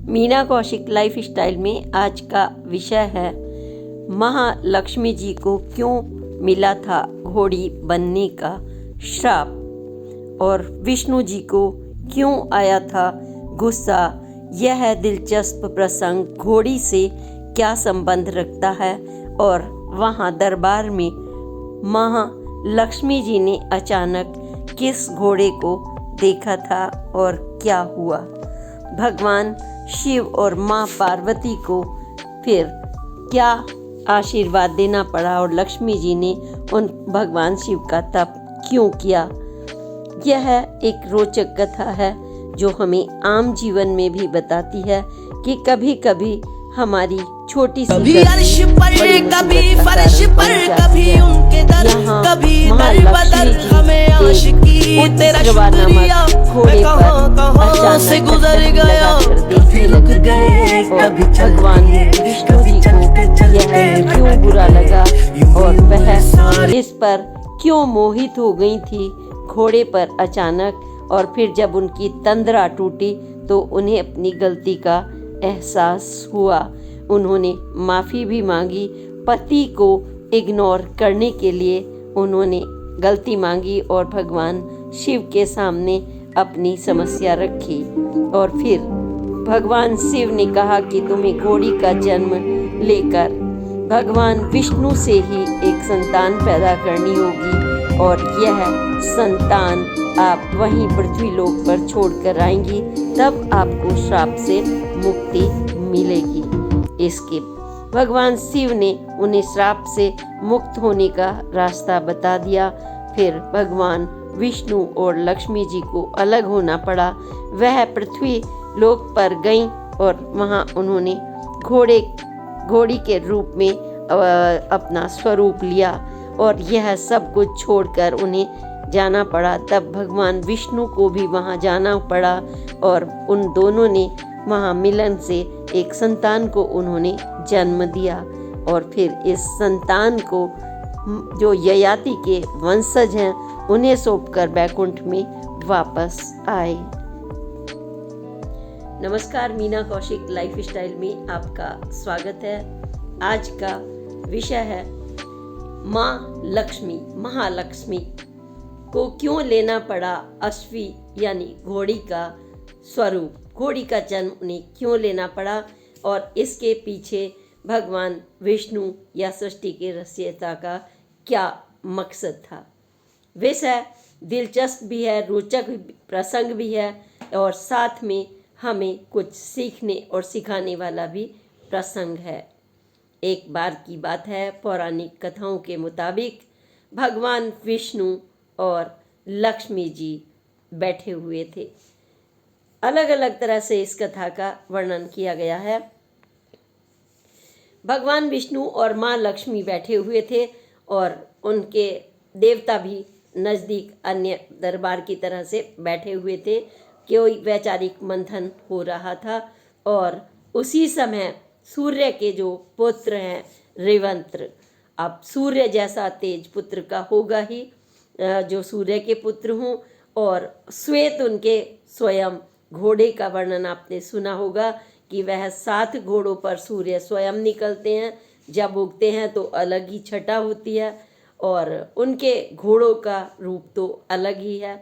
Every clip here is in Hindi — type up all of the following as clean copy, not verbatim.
मीना कौशिक लाइफ स्टाइल में आज का विषय है महालक्ष्मी जी को क्यों मिला था घोड़ी बनने का श्राप और विष्णु जी को क्यों आया था गुस्सा। यह दिलचस्प प्रसंग घोड़ी से क्या संबंध रखता है और वहाँ दरबार में महालक्ष्मी जी ने अचानक किस घोड़े को देखा था और क्या हुआ। भगवान शिव और माँ पार्वती को फिर क्या आशीर्वाद देना पड़ा और लक्ष्मी जी ने उन भगवान शिव का तप क्यों किया। यह एक रोचक कथा है जो हमें आम जीवन में भी बताती है कि कभी कभी हमारी छोटी सी कभी अर्श पर कभी फर्श पर कभी उनके दर कभी दर बदर हमें आशिकी तेरा शुक्रिया मैं कहाँ से गुजर गया कभी रुक गए कभी भगवान विष्णु जी को यह क्यों बुरा लगा और वह इस पर क्यों मोहित हो गई थी घोड़े पर अचानक। और फिर जब उनकी तंद्रा टूटी तो उन्हें अपनी गलती का एहसास हुआ। उन्होंने माफ़ी भी मांगी। पति को इग्नोर करने के लिए उन्होंने गलती मांगी और भगवान शिव के सामने अपनी समस्या रखी। और फिर भगवान शिव ने कहा कि तुम्हें घोड़ी का जन्म लेकर भगवान विष्णु से ही एक संतान पैदा करनी होगी और यह संतान आप वहीं पृथ्वी लोक पर छोड़कर आएंगी, तब आपको श्राप से मुक्ति मिलेगी। इसके भगवान शिव ने उन्हें श्राप से मुक्त होने का रास्ता बता दिया। फिर भगवान विष्णु और लक्ष्मी जी को अलग होना पड़ा। वह पृथ्वी लोक पर गईं और वहाँ उन्होंने घोड़ी के रूप में अपना स्वरूप लिया और यह सब कुछ छोड़कर उन्हें जाना पड़ा। तब भगवान विष्णु को भी वहाँ जाना पड़ा और उन दोनों ने वहाँ मिलन से एक संतान को उन्होंने जन्म दिया और फिर इस संतान को जो ययाति के वंशज हैं उन्हें सौंपकर बैकुंठ में वापस आए। नमस्कार, मीना कौशिक लाइफ स्टाइल में आपका स्वागत है। आज का विषय है माँ लक्ष्मी महालक्ष्मी को क्यों लेना पड़ा अश्वी यानी घोड़ी का स्वरूप, घोड़ी का जन्म उन्हें क्यों लेना पड़ा और इसके पीछे भगवान विष्णु या सृष्टि के रचयिता का क्या मकसद था। विषय दिलचस्प भी है, रोचक प्रसंग भी है और साथ में हमें कुछ सीखने और सिखाने वाला भी प्रसंग है। एक बार की बात है, पौराणिक कथाओं के मुताबिक भगवान विष्णु और लक्ष्मी जी बैठे हुए थे। अलग अलग तरह से इस कथा का वर्णन किया गया है। भगवान विष्णु और माँ लक्ष्मी बैठे हुए थे और उनके देवता भी नज़दीक अन्य दरबार की तरह से बैठे हुए थे। कोई वैचारिक मंथन हो रहा था और उसी समय सूर्य के जो पुत्र हैं रेवंत्र, अब सूर्य जैसा तेज पुत्र का होगा ही जो सूर्य के पुत्र हों, और श्वेत उनके स्वयं घोड़े का वर्णन आपने सुना होगा कि वह 7 घोड़ों पर सूर्य स्वयं निकलते हैं। जब उगते हैं तो अलग ही छटा होती है और उनके घोड़ों का रूप तो अलग ही है।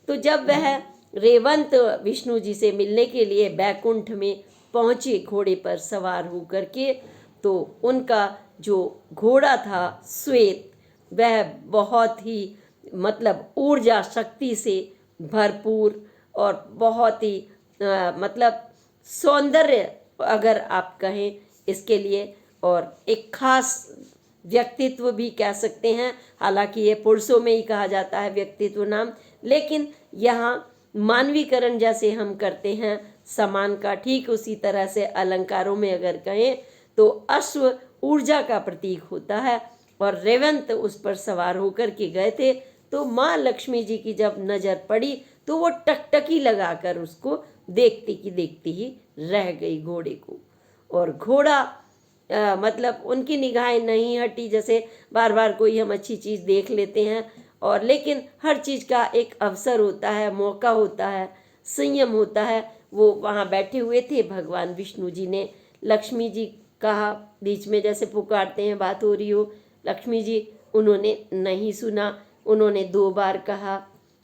तो जब वह रेवंत विष्णु जी से मिलने के लिए बैकुंठ में पहुँचे घोड़े पर सवार होकर के, तो उनका जो घोड़ा था श्वेत, वह बहुत ही ऊर्जा शक्ति से भरपूर और बहुत ही सौंदर्य अगर आप कहें इसके लिए, और एक खास व्यक्तित्व भी कह सकते हैं। हालांकि ये पुरुषों में ही कहा जाता है व्यक्तित्व नाम, लेकिन यहाँ मानवीकरण जैसे हम करते हैं समान का, ठीक उसी तरह से अलंकारों में अगर कहें तो अश्व ऊर्जा का प्रतीक होता है और रेवंत उस पर सवार होकर के गए थे। तो माँ लक्ष्मी जी की जब नज़र पड़ी तो वो टकटकी लगाकर उसको देखती की देखती ही रह गई घोड़े को। और घोड़ा उनकी निगाहें नहीं हटी। जैसे बार बार कोई हम अच्छी चीज़ देख लेते हैं और लेकिन हर चीज़ का एक अवसर होता है, मौका होता है, संयम होता है, वो वहाँ बैठे हुए थे। भगवान विष्णु जी ने लक्ष्मी जी कहा, बीच में जैसे पुकारते हैं, बात हो रही हो, लक्ष्मी जी, उन्होंने नहीं सुना। उन्होंने 2 बार कहा,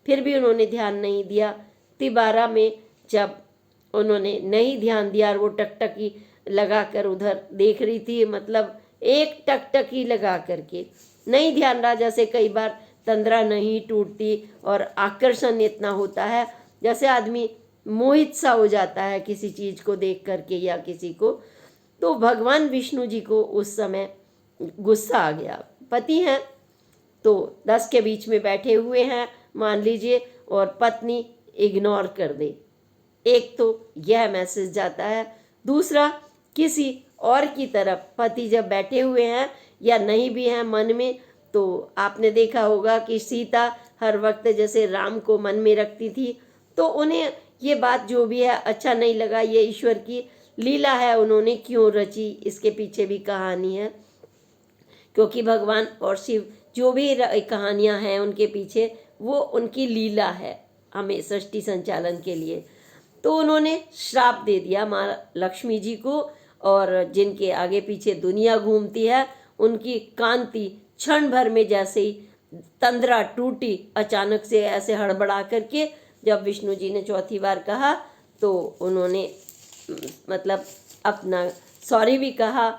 फिर भी उन्होंने ध्यान नहीं दिया। तिबारा में जब उन्होंने नहीं ध्यान दिया और वो टकटकी लगा कर उधर देख रही थी, मतलब एक टकटकी लगा करके, नहीं ध्यान रहा। जैसे कई बार तंद्रा नहीं टूटती और आकर्षण इतना होता है, जैसे आदमी मोहित सा हो जाता है किसी चीज को देख करके या किसी को। तो भगवान विष्णु जी को उस समय गुस्सा आ गया। पति हैं तो 10 के बीच में बैठे हुए हैं मान लीजिए, और पत्नी इग्नोर कर दे, एक तो यह मैसेज जाता है। दूसरा, किसी और की तरफ पति जब बैठे हुए हैं या नहीं भी हैं मन में, तो आपने देखा होगा कि सीता हर वक्त जैसे राम को मन में रखती थी, तो उन्हें ये बात जो भी है अच्छा नहीं लगा। ये ईश्वर की लीला है, उन्होंने क्यों रची, इसके पीछे भी कहानी है। क्योंकि भगवान और शिव जो भी कहानियां हैं उनके पीछे, वो उनकी लीला है हमें सृष्टि संचालन के लिए। तो उन्होंने श्राप दे दिया माँ लक्ष्मी जी को, और जिनके आगे पीछे दुनिया घूमती है उनकी कांति क्षण भर में जैसे ही तंद्रा टूटी अचानक से, ऐसे हड़बड़ा करके। जब विष्णु जी ने चौथी बार कहा तो उन्होंने मतलब अपना सॉरी भी कहा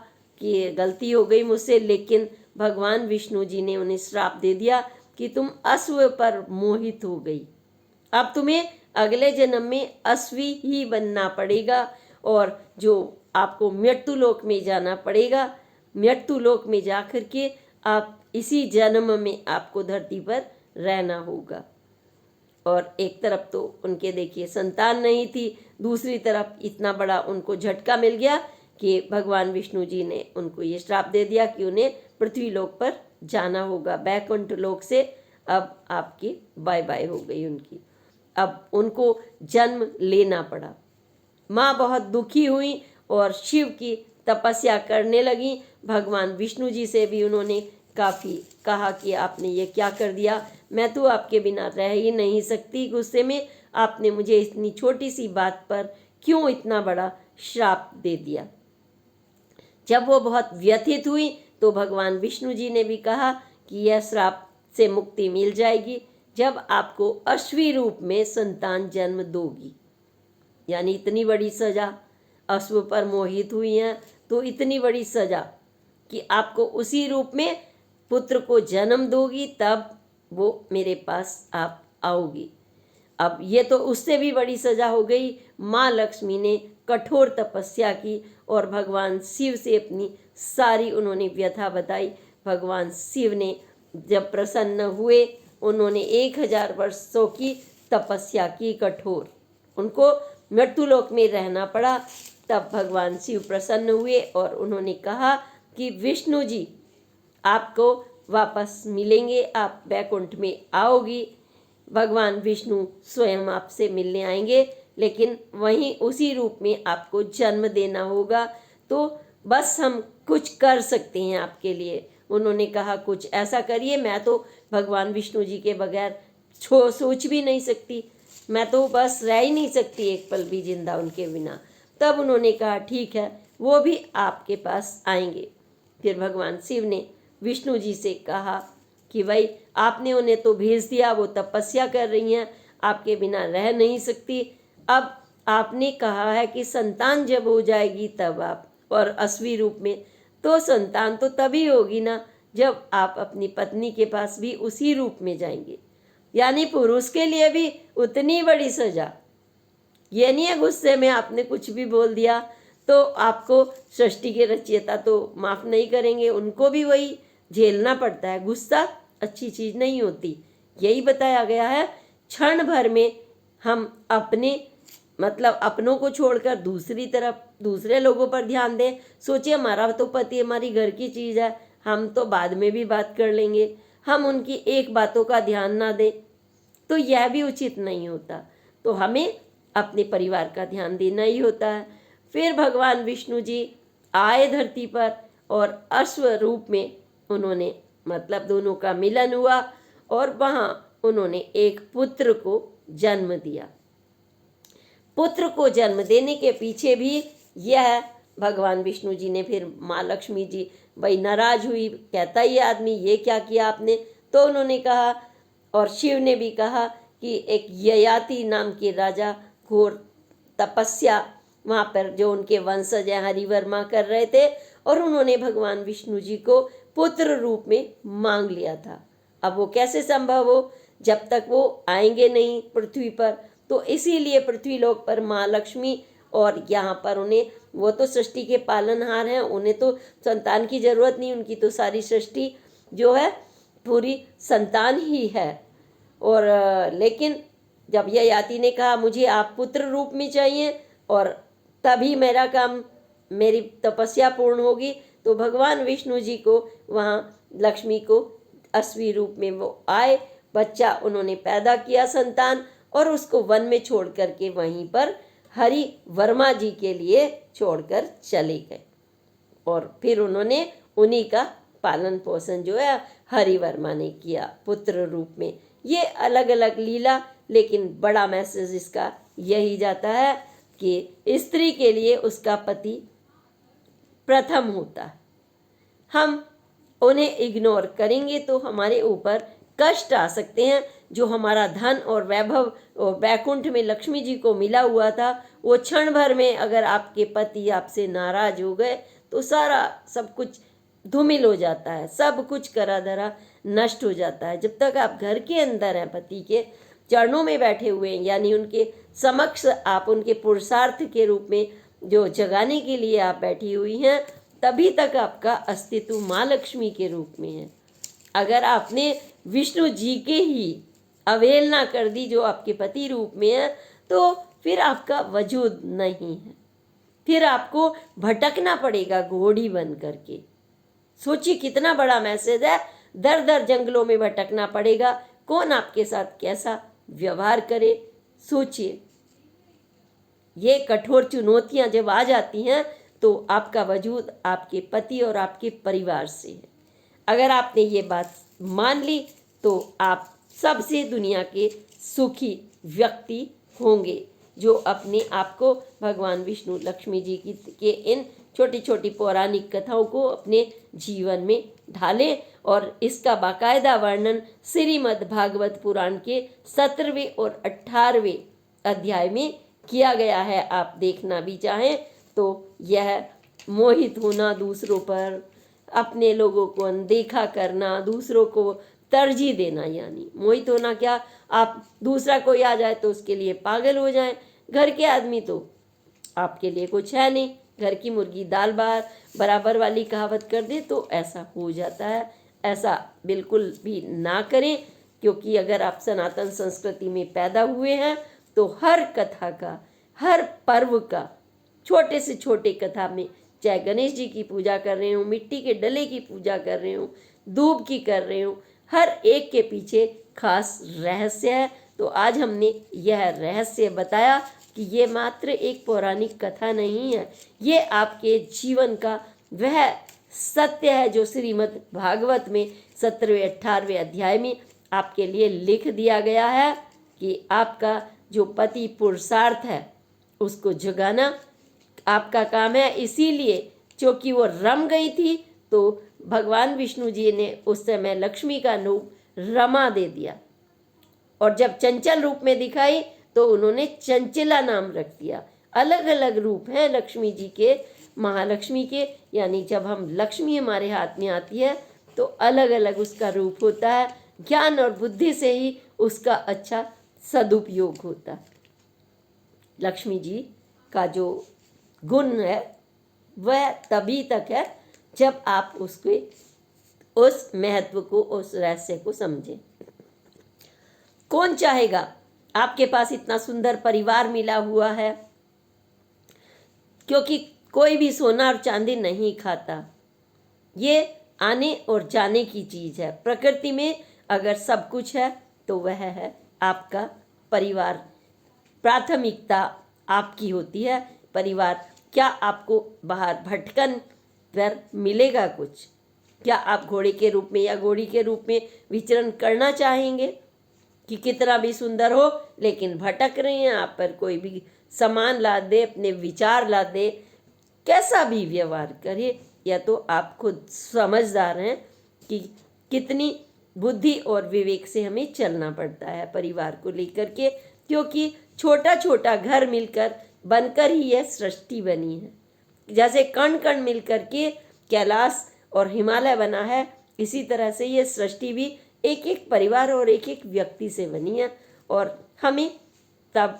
कि गलती हो गई मुझसे, लेकिन भगवान विष्णु जी ने उन्हें श्राप दे दिया कि तुम अश्व पर मोहित हो गई, अब तुम्हें अगले जन्म में अश्वी ही बनना पड़ेगा, और जो आपको मृत्यु लोक में जाना पड़ेगा। मृत्यु लोक में जा कर के आप इसी जन्म में आपको धरती पर रहना होगा। और एक तरफ तो उनके देखिए संतान नहीं थी, दूसरी तरफ इतना बड़ा उनको झटका मिल गया कि भगवान विष्णु जी ने उनको ये श्राप दे दिया कि उन्हें पृथ्वी लोक पर जाना होगा। बैकुंठ लोक से अब आपकी बाय बाय हो गई उनकी, अब उनको जन्म लेना पड़ा। माँ बहुत दुखी हुई और शिव की तपस्या करने लगी। भगवान विष्णु जी से भी उन्होंने काफ़ी कहा कि आपने ये क्या कर दिया, मैं तो आपके बिना रह ही नहीं सकती। गुस्से में आपने मुझे इतनी छोटी सी बात पर क्यों इतना बड़ा श्राप दे दिया। जब वो बहुत व्यथित हुई तो भगवान विष्णु जी ने भी कहा कि यह श्राप से मुक्ति मिल जाएगी जब आपको अश्वी रूप में संतान जन्म दोगी। यानी इतनी बड़ी सजा, अश्व पर मोहित हुई हैं तो इतनी बड़ी सजा कि आपको उसी रूप में पुत्र को जन्म दोगी, तब वो मेरे पास आप आओगी। अब ये तो उससे भी बड़ी सजा हो गई। माँ लक्ष्मी ने कठोर तपस्या की और भगवान शिव से अपनी सारी उन्होंने व्यथा बताई। भगवान शिव ने जब प्रसन्न हुए, उन्होंने 1000 वर्षों की तपस्या की कठोर, उनको मृत्युलोक में रहना पड़ा। तब भगवान शिव प्रसन्न हुए और उन्होंने कहा कि विष्णु जी आपको वापस मिलेंगे, आप बैकुंठ में आओगी। भगवान विष्णु स्वयं आपसे मिलने आएंगे, लेकिन वहीं उसी रूप में आपको जन्म देना होगा। तो बस हम कुछ कर सकते हैं आपके लिए। उन्होंने कहा कुछ ऐसा करिए, मैं तो भगवान विष्णु जी के बगैर सोच भी नहीं सकती, मैं तो बस रह ही नहीं सकती एक पल भी जिंदा उनके बिना। तब उन्होंने कहा ठीक है, वो भी आपके पास आएंगे। फिर भगवान शिव ने विष्णु जी से कहा कि भाई आपने उन्हें तो भेज दिया, वो तपस्या कर रही हैं, आपके बिना रह नहीं सकती। अब आपने कहा है कि संतान जब हो जाएगी तब आप, और अश्वी रूप में, तो संतान तो तभी होगी ना जब आप अपनी पत्नी के पास भी उसी रूप में जाएंगे। यानी पुरुष के लिए भी उतनी बड़ी सजा। ये नहीं है गुस्से में आपने कुछ भी बोल दिया तो आपको सृष्टि के रचयिता तो माफ़ नहीं करेंगे, उनको भी वही झेलना पड़ता है। गुस्सा अच्छी चीज़ नहीं होती, यही बताया गया है। क्षण भर में हम अपने मतलब अपनों को छोड़कर दूसरी तरफ दूसरे लोगों पर ध्यान दें। सोचिए हमारा तो पति हमारी घर की चीज़ है, हम तो बाद में भी बात कर लेंगे, हम उनकी एक बातों का ध्यान ना दें तो यह भी उचित नहीं होता। तो हमें अपने परिवार का ध्यान देना ही होता है। फिर भगवान विष्णु जी आए धरती पर और अश्व रूप में उन्होंने मतलब दोनों का मिलन हुआ और वहाँ उन्होंने एक पुत्र को जन्म दिया। पुत्र को जन्म देने के पीछे भी यह भगवान विष्णु जी ने, फिर माँ लक्ष्मी जी भाई नाराज हुई, कहता ये आदमी ये क्या किया आपने, तो उन्होंने कहा और शिव ने भी कहा कि एक ययाति नाम के राजा घोर तपस्या वहाँ पर जो उनके वंशज हैं हरिवर्मा कर रहे थे, और उन्होंने भगवान विष्णु जी को पुत्र रूप में मांग लिया था। अब वो कैसे संभव हो जब तक वो आएंगे नहीं पृथ्वी पर, तो इसीलिए पृथ्वी लोक पर माँ लक्ष्मी और यहाँ पर उन्हें, वो तो सृष्टि के पालनहार हैं, उन्हें तो संतान की जरूरत नहीं, उनकी तो सारी सृष्टि जो है पूरी संतान ही है। और लेकिन जब ययाति ने कहा मुझे आप पुत्र रूप में चाहिए और तभी मेरा काम, मेरी तपस्या पूर्ण होगी, तो भगवान विष्णु जी को वहाँ लक्ष्मी को अश्वी रूप में वो आए, बच्चा उन्होंने पैदा किया संतान, और उसको वन में छोड़ करके वहीं पर हरि वर्मा जी के लिए छोड़कर चले गए। और फिर उन्होंने उन्हीं का पालन पोषण जो है हरि वर्मा ने किया पुत्र रूप में। ये अलग अलग लीला, लेकिन बड़ा मैसेज इसका यही जाता है कि स्त्री के लिए उसका पति प्रथम होता है। हम उन्हें इग्नोर करेंगे तो हमारे ऊपर कष्ट आ सकते हैं। जो हमारा धन और वैभव और वैकुंठ में लक्ष्मी जी को मिला हुआ था, वो क्षण भर में अगर आपके पति आपसे नाराज हो गए तो सारा सब कुछ धूमिल हो जाता है, सब कुछ करा धरा नष्ट हो जाता है। जब तक आप घर के अंदर हैं, पति के चरणों में बैठे हुए हैं, यानी उनके समक्ष आप उनके पुरुषार्थ के रूप में जो जगाने के लिए आप बैठी हुई हैं, तभी तक आपका अस्तित्व माँ लक्ष्मी के रूप में है। अगर आपने विष्णु जी के ही अवहेलना कर दी जो आपके पति रूप में है, तो फिर आपका वजूद नहीं है, फिर आपको भटकना पड़ेगा घोड़ी बन करके। सोचिए कितना बड़ा मैसेज है, दर दर जंगलों में भटकना पड़ेगा, कौन आपके साथ कैसा व्यवहार करे। सोचिए, ये कठोर चुनौतियां जब आ जाती हैं तो आपका वजूद आपके पति और आपके परिवार से है। अगर आपने ये बात मान ली तो आप सबसे दुनिया के सुखी व्यक्ति होंगे, जो अपने आप को भगवान विष्णु लक्ष्मी जी के इन छोटी छोटी पौराणिक कथाओं को अपने जीवन में ढालें। और इसका बाकायदा वर्णन श्रीमद् भागवत पुराण के 17वें और 18वें अध्याय में किया गया है। आप देखना भी चाहें तो यह मोहित होना दूसरों पर, अपने लोगों को अनदेखा करना, दूसरों को तरजीह देना, यानी मोहित होना क्या, आप दूसरा कोई आ जाए तो उसके लिए पागल हो जाएं। घर के आदमी तो आपके लिए कुछ है नहीं, घर की मुर्गी दाल बराबर वाली कहावत कर दे तो ऐसा हो जाता है। ऐसा बिल्कुल भी ना करें, क्योंकि अगर आप सनातन संस्कृति में पैदा हुए हैं तो हर कथा का, हर पर्व का, छोटे से छोटे कथा में, चाहे गणेश जी की पूजा कर रहे हो, मिट्टी के डले की पूजा कर रहे हो, दूब की कर रहे हो, हर एक के पीछे खास रहस्य है। तो आज हमने यह रहस्य बताया कि ये मात्र एक पौराणिक कथा नहीं है, ये आपके जीवन का वह सत्य है जो श्रीमद् भागवत में 17वें 18वें अध्याय में आपके लिए लिख दिया गया है कि आपका जो पति पुरुषार्थ है उसको जगाना आपका काम है। इसीलिए क्योंकि वो रम गई थी तो भगवान विष्णु जी ने उस समय लक्ष्मी का रूप रमा दे दिया, और जब चंचल रूप में दिखाई तो उन्होंने चंचला नाम रख दिया। अलग अलग रूप हैं लक्ष्मी जी के, महालक्ष्मी के, यानी जब हम लक्ष्मी हमारे हाथ में आती है तो अलग अलग उसका रूप होता है। ज्ञान और बुद्धि से ही उसका अच्छा सदुपयोग होता है। लक्ष्मी जी का जो गुण है वह तभी तक है जब आप उसके उस महत्व को, उस रहस्य को समझें। कौन चाहेगा, आपके पास इतना सुंदर परिवार मिला हुआ है, क्योंकि कोई भी सोना और चांदी नहीं खाता, ये आने और जाने की चीज़ है। प्रकृति में अगर सब कुछ है तो वह है आपका परिवार। प्राथमिकता आपकी होती है परिवार। क्या आपको बाहर भटकन कर मिलेगा कुछ? क्या आप घोड़े के रूप में या घोड़ी के रूप में विचरण करना चाहेंगे कि कितना भी सुंदर हो लेकिन भटक रहे हैं, आप पर कोई भी सामान ला दे, अपने विचार ला दे, कैसा भी व्यवहार करे, या तो आप खुद समझदार हैं कि कितनी बुद्धि और विवेक से हमें चलना पड़ता है परिवार को लेकर के, क्योंकि छोटा छोटा घर मिलकर बनकर ही यह सृष्टि बनी है। जैसे कण कण मिलकर के कैलाश और हिमालय बना है, इसी तरह से यह सृष्टि भी एक एक परिवार और एक एक व्यक्ति से बनी है। और हमें तब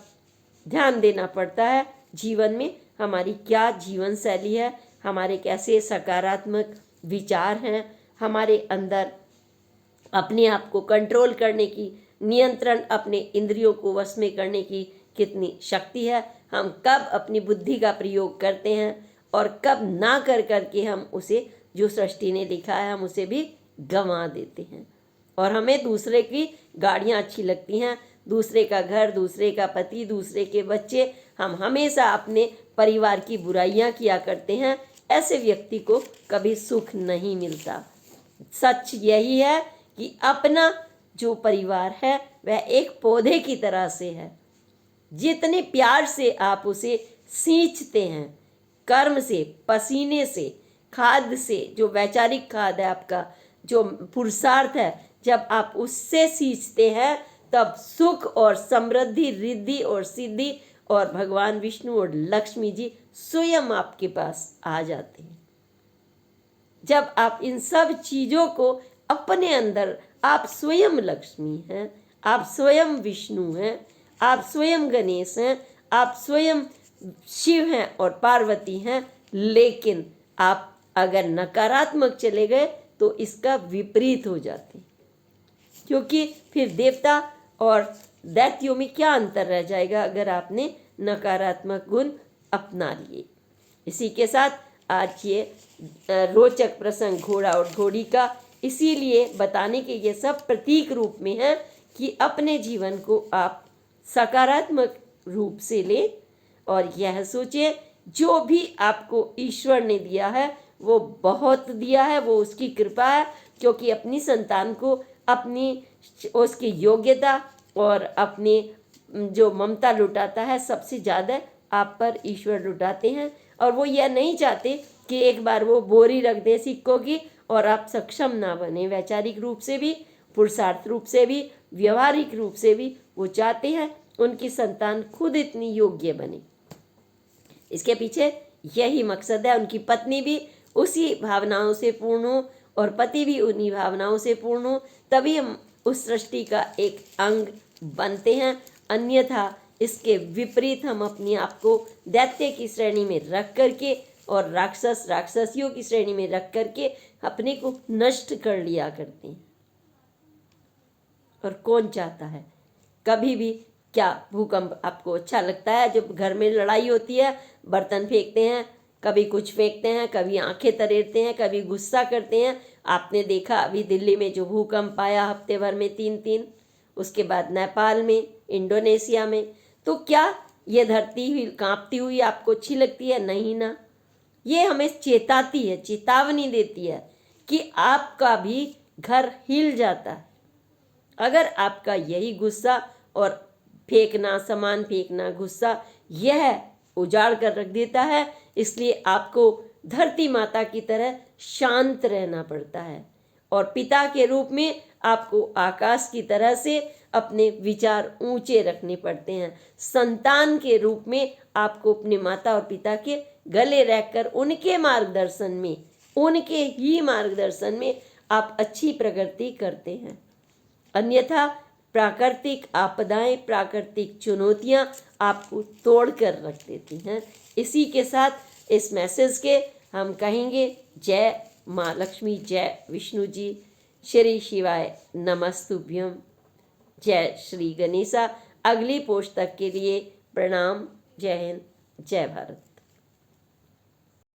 ध्यान देना पड़ता है जीवन में हमारी क्या जीवन शैली है, हमारे कैसे सकारात्मक विचार हैं, हमारे अंदर अपने आप को कंट्रोल करने की, नियंत्रण अपने इंद्रियों को वश में करने की कितनी शक्ति है, हम कब अपनी बुद्धि का प्रयोग करते हैं और कब ना कर करके हम उसे, जो सृष्टि ने लिखा है, हम उसे भी गंवा देते हैं। और हमें दूसरे की गाड़ियाँ अच्छी लगती हैं, दूसरे का घर, दूसरे का पति, दूसरे के बच्चे, हम हमेशा अपने परिवार की बुराइयां किया करते हैं। ऐसे व्यक्ति को कभी सुख नहीं मिलता। सच यही है कि अपना जो परिवार है वह एक पौधे की तरह से है। जितने प्यार से आप उसे सींचते हैं, कर्म से, पसीने से, खाद से, जो वैचारिक खाद है आपका, जो पुरुषार्थ है, जब आप उससे सींचते हैं तब सुख और समृद्धि, रिद्धि और सिद्धि और भगवान विष्णु और लक्ष्मी जी स्वयं आपके पास आ जाते हैं। जब आप इन सब चीज़ों को अपने अंदर, आप स्वयं लक्ष्मी हैं, आप स्वयं विष्णु हैं, आप स्वयं गणेश हैं, आप स्वयं शिव हैं और पार्वती हैं, लेकिन आप अगर नकारात्मक चले गए तो इसका विपरीत हो जाते हैं, क्योंकि फिर देवता और दैत्यों में क्या अंतर रह जाएगा अगर आपने नकारात्मक गुण अपना लिए। इसी के साथ आज ये रोचक प्रसंग घोड़ा और घोड़ी का इसीलिए बताने के ये सब प्रतीक रूप में है कि अपने जीवन को आप सकारात्मक रूप से लें और यह सोचें जो भी आपको ईश्वर ने दिया है वो बहुत दिया है, वो उसकी कृपा है, क्योंकि अपनी संतान को अपनी उसकी योग्यता और अपनी जो ममता लुटाता है सबसे ज़्यादा आप पर ईश्वर लुटाते हैं। और वो यह नहीं चाहते कि एक बार वो बोरी रख दे सिक्कों की और आप सक्षम ना बने, वैचारिक रूप से भी, पुरुषार्थ रूप से भी, व्यवहारिक रूप से भी। वो चाहते हैं उनकी संतान खुद इतनी योग्य बने। इसके पीछे यही मकसद है। उनकी पत्नी भी उसी भावनाओं से पूर्ण हो और पति भी उन्हीं भावनाओं से पूर्ण हो, तभी हम उस सृष्टि का एक अंग बनते हैं। अन्यथा इसके विपरीत हम अपने आप को दैत्य की श्रेणी में रख करके और राक्षसियों की श्रेणी में रख करके अपने को नष्ट कर लिया करते हैं। और कौन चाहता है कभी भी? क्या भूकंप आपको अच्छा लगता है? जब घर में लड़ाई होती है, बर्तन फेंकते हैं, कभी कुछ फेंकते हैं, कभी आंखें तरेरते हैं, कभी गुस्सा करते हैं। आपने देखा अभी दिल्ली में जो भूकंप आया हफ्ते भर में 3, उसके बाद नेपाल में, इंडोनेशिया में, तो क्या ये धरती हुई कांपती हुई आपको अच्छी लगती है? नहीं ना। ये हमें चेताती है, चेतावनी देती है कि आपका भी घर हिल जाता है अगर आपका यही गुस्सा और फेंकना, सामान फेंकना, गुस्सा, यह उजाड़ कर रख देता है। इसलिए आपको धरती माता की तरह शांत रहना पड़ता है और पिता के रूप में आपको आकाश की तरह से अपने विचार ऊंचे रखने पड़ते हैं। संतान के रूप में आपको अपने माता और पिता के गले रहकर उनके मार्गदर्शन में, उनके ही मार्गदर्शन में आप अच्छी प्रगति करते हैं। अन्यथा प्राकृतिक आपदाएं, प्राकृतिक चुनौतियां आपको तोड़ कर रख देती हैं। इसी के साथ इस मैसेज के हम कहेंगे जय माँ लक्ष्मी, जय विष्णु जी, श्री शिवाय नमस्तुभ्यम, जय श्री गणेशा। अगली पोस्ट तक के लिए प्रणाम। जय हिंद, जय भारत।